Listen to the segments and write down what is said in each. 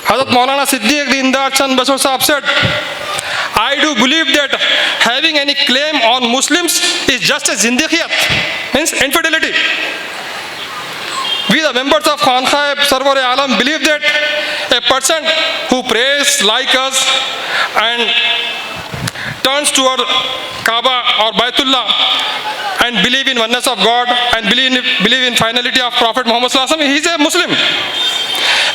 Hazrat Maulana Siddiq Dindar Chand Baswar Sahab said, I do believe that having any claim on Muslims is just a zindiqiyat, means infidelity. We the members of Khanqah Sarwar-e-Alam believe that a person who prays like us and turns toward Kaaba or Baitullah and believe in oneness of God and believe in finality of Prophet Muhammad Sallallahu Alaihi Wasallam, he is a Muslim.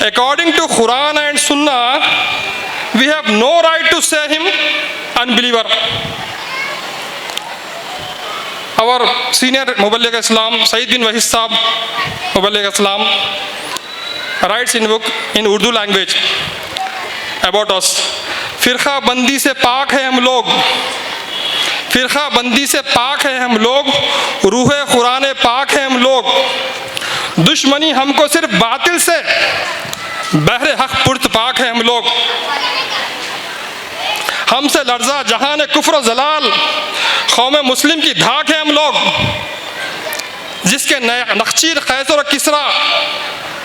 According to Quran and Sunnah, we have no right to say him unbeliever. Our senior Muballigh Islam, Sayyid bin Wahid Sahab, Muballigh Islam, writes in book in Urdu language about us. फिरका बंदी से पाक है हम लोग, फिरका बंदी से पाक है हम लोग, रूहे कुरान पाक है हम लोग, दुश्मनी हमको सिर्फ बातिल से, बहरे हक पुर्त पाक है हम लोग, हमसे लर्जा जहान कुफ्र जलाल, कौम मुस्लिम की धाक है हम लोग, जिसके नक्शीर कैसर और किसरा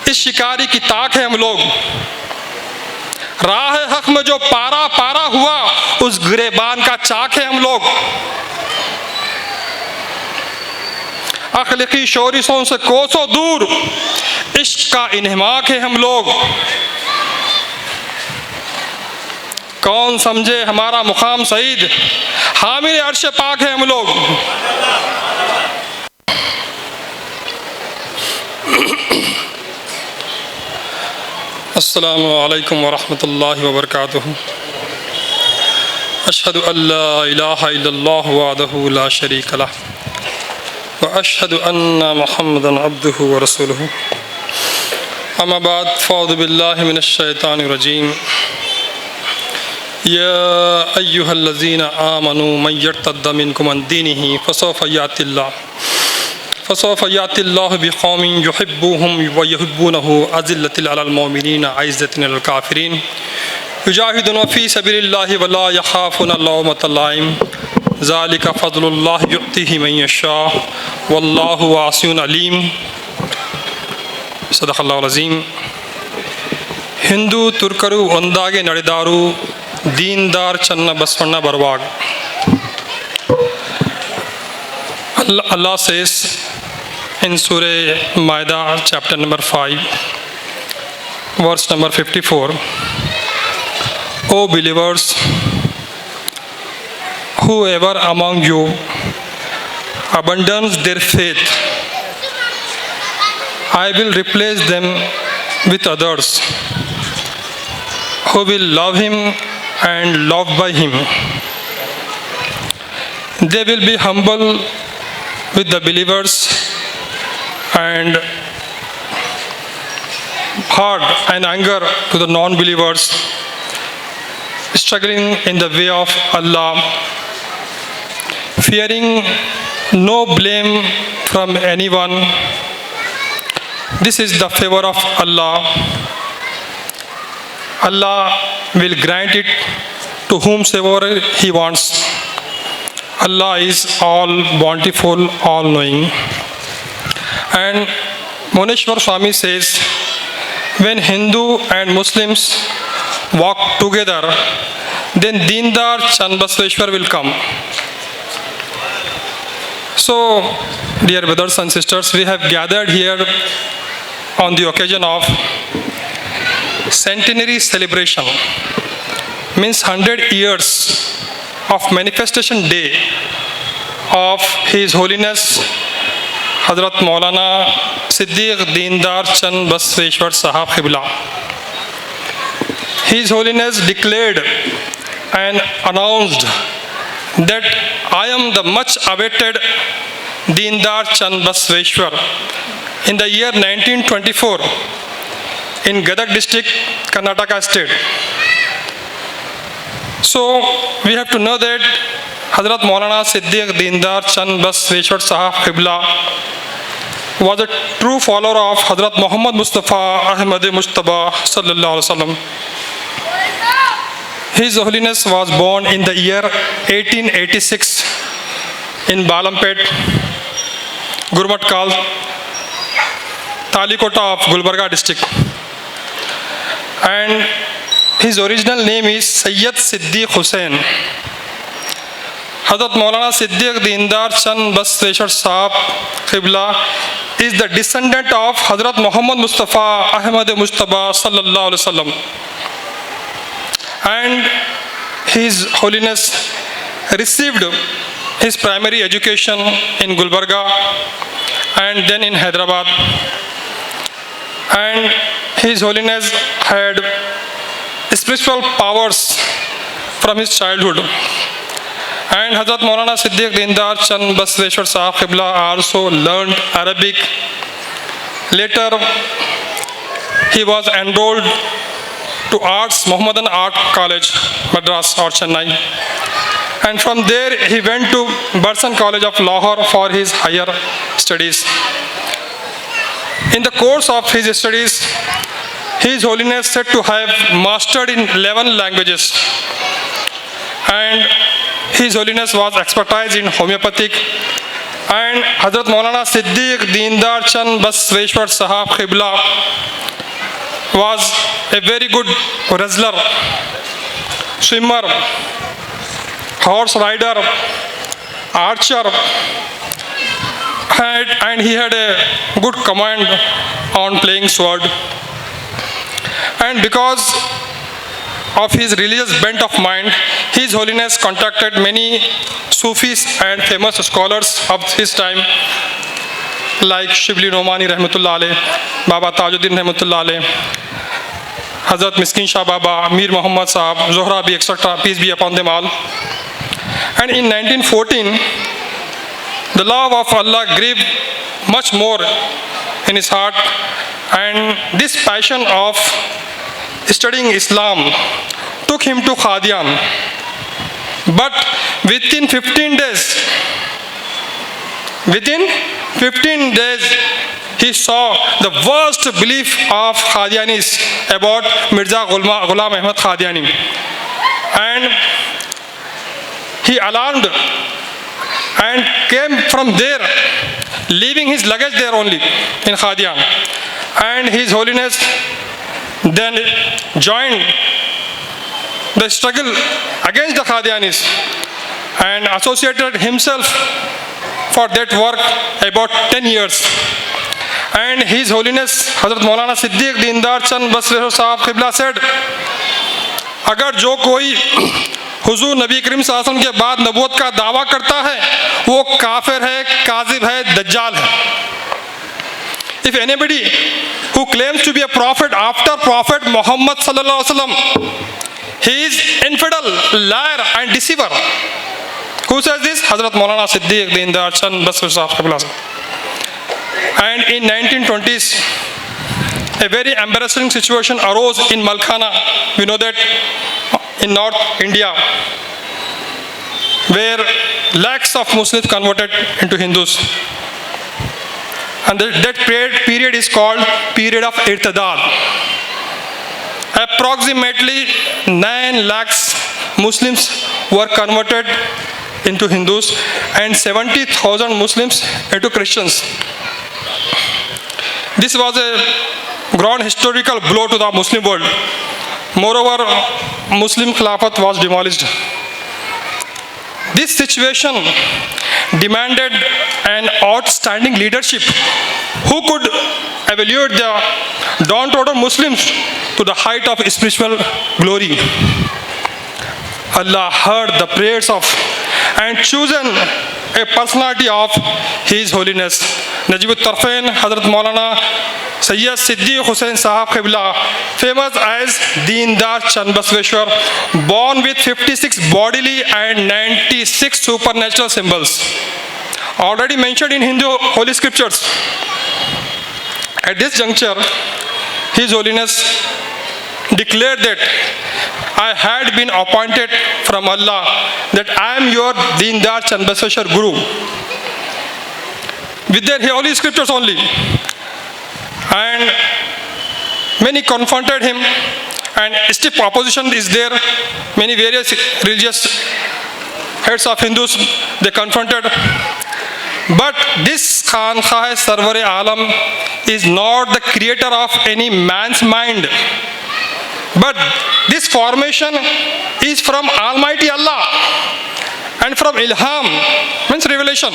इस शिकारी की ताक है हम लोग, राह हक में जो पारा पारा हुआ उस गिरेबान का चाक है हम लोग, अखलाकी शोरिसों से कोसों दूर इश्क का इन्हमाक है हम लोग, कौन समझे हमारा मुकाम सईद, हामिल अर्श पाक है हम लोग। अस्सलामु अलैकुम वरहमतुल्लाहि वबरकातुहू। अशहदु अल्ला इलाहा इल्लल्लाहु वहदहू ला शरीका लह व अशहदु अन्ना मुहम्मदन अब्दुहु व रसूलुहु। अम्मा बाद फ़अऊज़ु बिल्लाहि मिनश शैतानिर रजीम। या अय्युहल्लज़ीना आमनू मन यर्तद्द मिनकुम अन दीनिही फसौफ़ यातिल्लाहु बिक़ौमिन युहिब्बुहुम व युहिब्बूनहु अज़िल्लतिन अलल मुमिनीना अइज़्ज़तिन अलल काफ़िरीन युजाहिदूना फ़ी सबीलिल्लाहि व ला यख़ाफ़ूना लौमता लाइम ज़ालिका फ़ज़्लुल्लाहि युअ्तिही मन यशा वल्लाहु वासिउन अलीम। सदक़ल्लाहुल अज़ीम। हिंदू तुर्करू ಒಂದಾಗೆ ನಡೆದಾರು दीनदार चन्न Basavanna बरवाग। Allah says in Surah Maida chapter number 5 verse number 54, O believers, whoever among you abandons their faith, I will replace them with others who will love him and loved by him. They will be humble with the believers and hard and anger to the non-believers, struggling in the way of Allah, fearing no blame from anyone. This is the favor of Allah. Allah will grant it to whomsoever He wants. Allah is all bountiful, all knowing. And Moneshwar Swami says, when Hindu and Muslims walk together, then Dindar Chand Basweshwar will come. So, dear brothers and sisters, we have gathered here on the occasion of centenary celebration, means 100 years of manifestation day of His Holiness Hazrat Maulana Siddiq Dindar Chand Basweshwar Sahab Qibla. His Holiness declared and announced that I am the much awaited Dindar Chand Basweshwar in the year 1924 in Gadag district, Karnataka state. So we have to know that Hazrat Maulana Siddiq Dindar Chand Basweshwar Sahab Qibla was a true follower of Hazrat Muhammad Mustafa Ahmad Mujtaba Sallallahu Alaihi Wasallam. His Holiness was born in the year 1886 in Balampet, Gurmatkal, Talikota of Gulbarga district. And His original name is Sayyid Siddiq Hussain. Hazrat Maulana Siddiq Dindar Chand Basveshwar Sahab Qibla is the descendant of Hazrat Muhammad Mustafa Ahmad Mujtaba Sallallahu Alaihi Wasallam. And His Holiness received his primary education in Gulbarga and then in Hyderabad. And His Holiness had spiritual powers from his childhood. And Hazrat Maulana Siddiq Dindar Chand Basveshwar Sahab Qibla also learned Arabic. Later, he was enrolled to Arts, Mohammedan Art College, Madras or Chennai. And from there, he went to Burson College of Lahore for his higher studies. In the course of his studies, His Holiness said to have mastered in 11 languages. And His Holiness was expertise in homeopathic. And Hazrat Maulana Siddiq Dindar Chand Basveshwar Sahab Qibla was a very good wrestler, swimmer, horse rider, archer, and he had a good command on playing sword. And because of his religious bent of mind, His Holiness contacted many Sufis and famous scholars of his time, like Shibli Nomani Rahmatullah Alayh, Baba Tajuddin Rahmatullah Alayh, Hazrat Miskin Shah Baba, Mir Muhammad Sahab, Zohrabi, etc., peace be upon them all. And in 1914, the love of Allah grew much more in his heart, and this passion of studying Islam took him to Qadian. But within 15 days, he saw the worst belief of Qadianis about Mirza Ghulam Ahmad Qadiani. And he alarmed and came from there, leaving his luggage there only in Qadian. And His Holiness then joined the struggle against the Qadianis and associated himself for that work about 10 years. And His Holiness Hazrat Maulana Siddiq Dindar Chand Basveshwar Sahab Qibla said, अगर जो कोई हुजूर नबी करीम सल्लल्लाहु अलैहि वसल्लम के बाद नबूवत का दावा करता है वो काफिर है, काजिब है, दज्जाल है. If anybody who claims to be a prophet after Prophet Muhammad sallallahu alaihi wasallam, he is infidel, liar and deceiver. Who says this? Hazrat Maulana Siddiq Dindar Chand Basveshwar Sahab. And in 1920s, a very embarrassing situation arose in Malkhana. We know that in North India, where lakhs of Muslims converted into Hindus. And that period is called period of Irtidad. Approximately 9 lakhs Muslims were converted into Hindus and 70,000 Muslims into Christians. This was a grand historical blow to the Muslim world. Moreover, Muslim Khilafat was demolished. This situation demanded an outstanding leadership who could elevate the downtrodden Muslims to the height of spiritual glory. Allah heard the prayers of and chosen a personality of His Holiness Najib al-Tarfain Hazrat Maulana Sayyid Siddiq Hussain Sahab Qibla, famous as Dindar Chand Basveshwar, born with 56 bodily and 96 supernatural symbols, already mentioned in Hindu holy scriptures. At this juncture, His Holiness declared that I had been appointed from Allah, that I am your Dindar Chand Basveshwar Guru. With their holy scriptures only. And many confronted him, and stiff opposition is there. Many various religious heads of Hindus, they confronted. But this Khanqah Sarwar-e Alam is not the creator of any man's mind, but this formation is from Almighty Allah and from ilham, means revelation.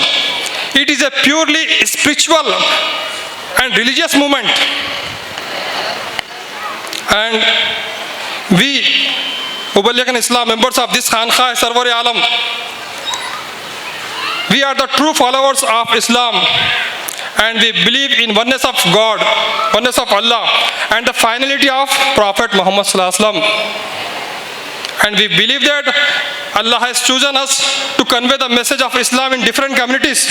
It is a purely spiritual and religious movement. And we, Muballigh Islam, members of this Khanqa Sarwar-e-Alam, we are the true followers of Islam, and we believe in oneness of God, oneness of Allah, and the finality of Prophet Muhammad Sallallahu Alaihi Wasallam. And we believe that Allah has chosen us to convey the message of Islam in different communities.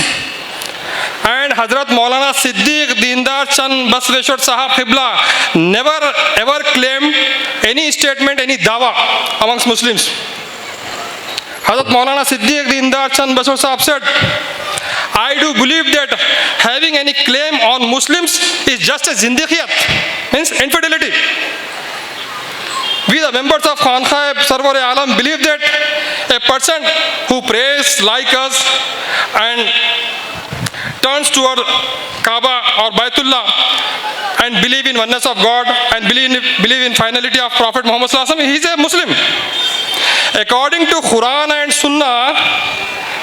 And Hazrat Maulana Siddiq Dindar Chand Basveshwar Sahab Qibla never ever claimed any statement, any dawa amongst Muslims. Hazrat Maulana Siddiq Dindar Chand Basveshwar Sahab said, I do believe that having any claim on Muslims is just a zindiqiyat, means infidelity. We, the members of Khanqa Sarwar-e-Alam, believe that a person who prays like us and turns toward Kaaba or Baitullah and believe in oneness of God and believe in finality of Prophet Muhammad Sallallahu Alaihi Wasallam, he is a Muslim. According to Quran and Sunnah,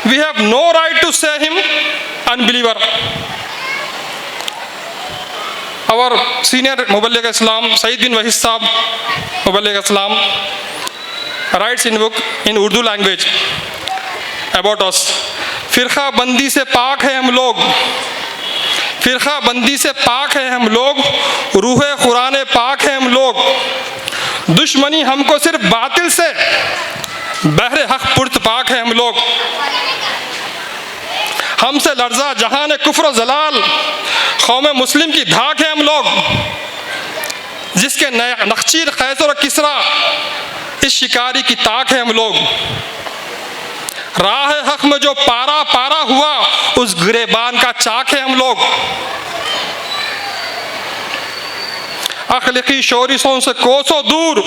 we have no right to say him unbeliever. Our senior Muballigh Islam, Sayyid bin Wahid Sahab, Muballigh Islam, writes in book in Urdu language about us. फिरका बंदी से पाक है हम लोग, फिरका बंदी से पाक है हम लोग, रूहे कुरान पाक है हम लोग, दुश्मनी हमको सिर्फ बातिल से, बहरे हक पुर्त पाक है हम लोग, हमसे लर्जा जहान कुफ्र जलाल, कौम मुस्लिम की धाक है हम लोग, जिसके नक्शीर कैसर और किसरा इस शिकारी की ताक है हम लोग, राह हक में जो पारा पारा हुआ उस गिरेबान का चाक है हम लोग, अखलाकी शोरिसों से कोसों दूर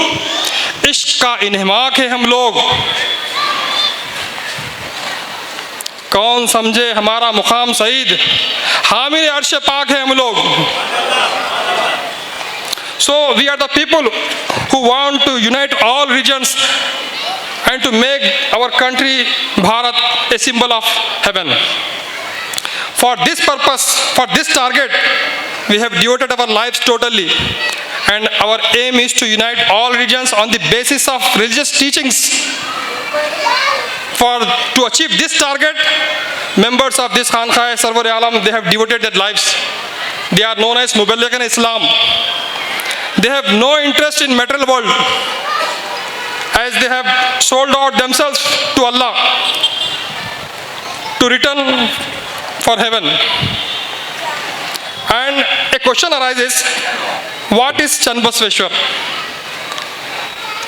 इश्क का इन्हमाक है हम लोग, कौन समझे हमारा मुकाम सईद, हामिल अर्श पाक है हम लोग. So we are the people who want to unite all regions and to make our country Bharat a symbol of heaven. For this purpose, for this target, we have devoted our lives totally, and our aim is to unite all regions on the basis of religious teachings. To achieve this target, members of this Khanqa Sarwar-e-Alam, they have devoted their lives. They are known as Muballigh Islam. They have no interest in material world, as they have sold out themselves to Allah to return for heaven. And a question arises, what is Chand Basveshwar?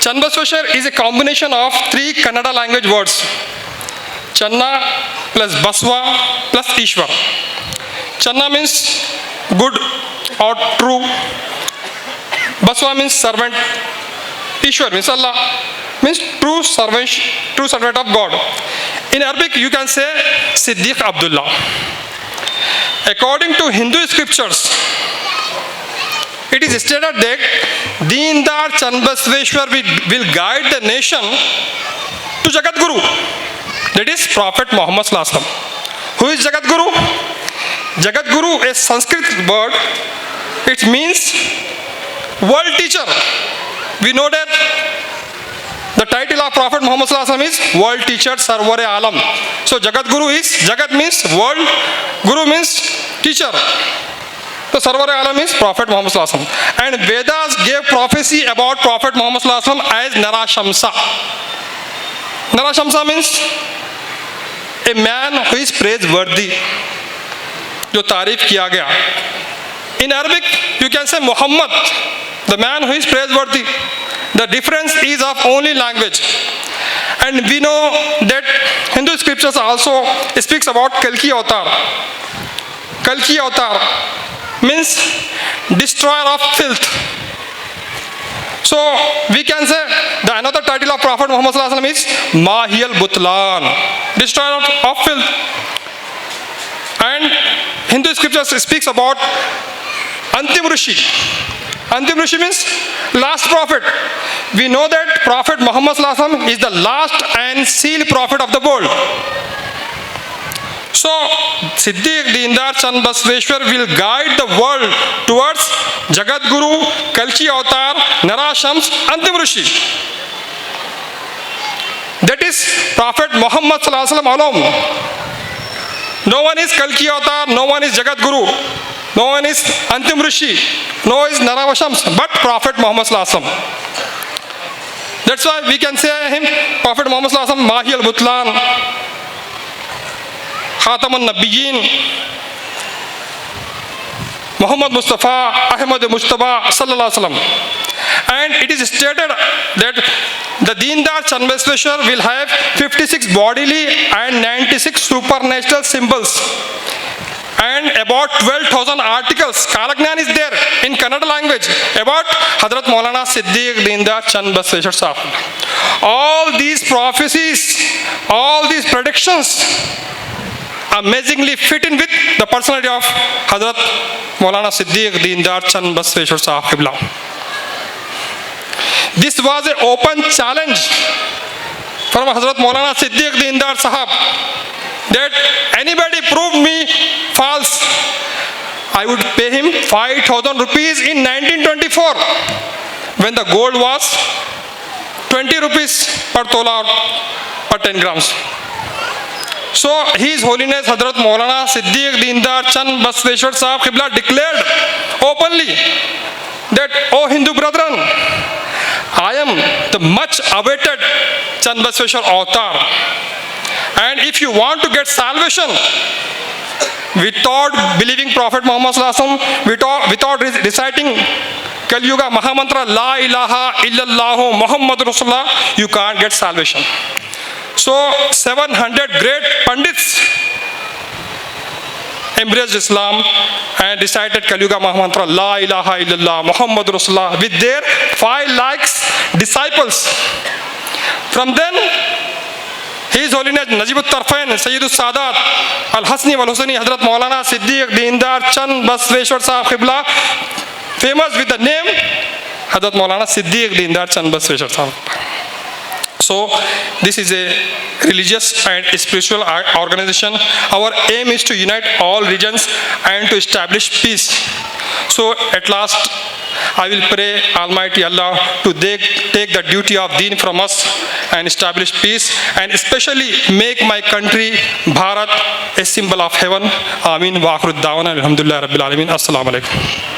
Chand Basveshwar is a combination of three Kannada language words, Channa plus Baswa plus Ishwar. Channa means good or true, Baswa means servant, Ishwar means Allah, means true servant of God. In Arabic, you can say Siddiq Abdullah. According to Hindu scriptures, it is stated that Deendar Chand Basveshwar will guide the nation to Jagat Guru, that is Prophet Muhammad Sallallahu Alaihi Wasallam. Who is Jagat Guru? Jagat Guru is Sanskrit word. It means world teacher. We know that the title of Prophet Muhammad Sallallahu Alaihi Wasallam is World Teacher Sarwar-e-Alam. So Jagat Guru is, Jagat means world, Guru means teacher. So Sarwar-e-Alam is Prophet Muhammad Sallallahu Alaihi Wasallam. And Vedas gave prophecy about Prophet Muhammad Sallallahu Alaihi Wasallam as Narashamsa. Narashamsa means a man who is praiseworthy, जो तारीफ किया गया. In Arabic, you can say Muhammad, the man who is praiseworthy. The difference is of only language. And we know that Hindu scriptures also speaks about Kalki Avatar. Kalki Avatar means destroyer of filth. So we can say the another title of Prophet Muhammad Sallallahu Alaihi Wasallam is Mahiyal Butlan, destroyer of filth. And Hindu scriptures speaks about Antim Rishi. Antim Rishi means last prophet. We know that Prophet Muhammad Sallallahu Alaihi Wasallam is the last and sealed prophet of the world. So, Siddiq Deendar Chand Basveshwar will guide the world towards Jagat Guru, Kalki Avatar, Nara Shams, Antim Rishi. That is Prophet Muhammad Sallallahu Alaihi Wasallam alone. No one is Kalki Avatar, no one is Jagat Guru, no one is Antim Rishi, no one is Nara Shams, but Prophet Muhammad Sallallahu Alaihi Wasallam. That's why we can say him, Prophet Muhammad Sallallahu Alaihi Wasallam, Mahi al-Butlan, Khatam al-Nabiyyin, Muhammad Mustafa, Ahmad Mujtaba Sallallahu Alaihi Wasallam. And it is stated that the Deendar Chand Basveshwar will have 56 bodily and 96 supernatural symbols and about 12,000 articles. Kalagnan is there in Kannada language about Hazrat Maulana Siddiq Deendar Chand Basveshwar Sahib. All these prophecies, all these predictions amazingly fit in with the personality of Hazrat Maulana Siddiq Deendar Chand Basveshwar Sahib. This was an open challenge from Hazrat Maulana Siddiq Deendar Sahab that anybody prove me false, I would pay him 5,000 rupees in 1924 when the gold was 20 rupees per tola or per 10 grams. So His Holiness Hazrat Maulana Siddiq Deendar Chand Basveshwar Sahab Qibla declared openly that, O Hindu brethren, I am the much awaited Chand Basveshwar avatar. And if you want to get salvation without believing Prophet Muhammad Sallallahu Alaihi Wasallam, without reciting Kali Yuga Mahamantra, La ilaha illallah Muhammadur Rasulullah, you can't get salvation. So 700 great Pandits embraced Islam and recited Kali Yuga Mahamantra, La ilaha illallah Muhammadur Rasulullah, with their 5 lakhs disciples. From then, His Holiness Najibut Tarfain, Sayyidus Sadat, Al-Hasni wal-Husani, Hazrat Maulana Siddiq Deendar Chand Basveshwar Sahib Qibla, famous with the name Hazrat Maulana Siddiq Deendar Chand Basveshwar Sahib. So, this is a religious and spiritual organization. Our aim is to unite all regions and to establish peace. So, at last, I will pray Almighty Allah to take the duty of Deen from us and establish peace, and especially make my country, Bharat, a symbol of heaven. Ameen. Wa akhiru da'wana alhamdulillah rabbil alamin. Assalamu alaikum.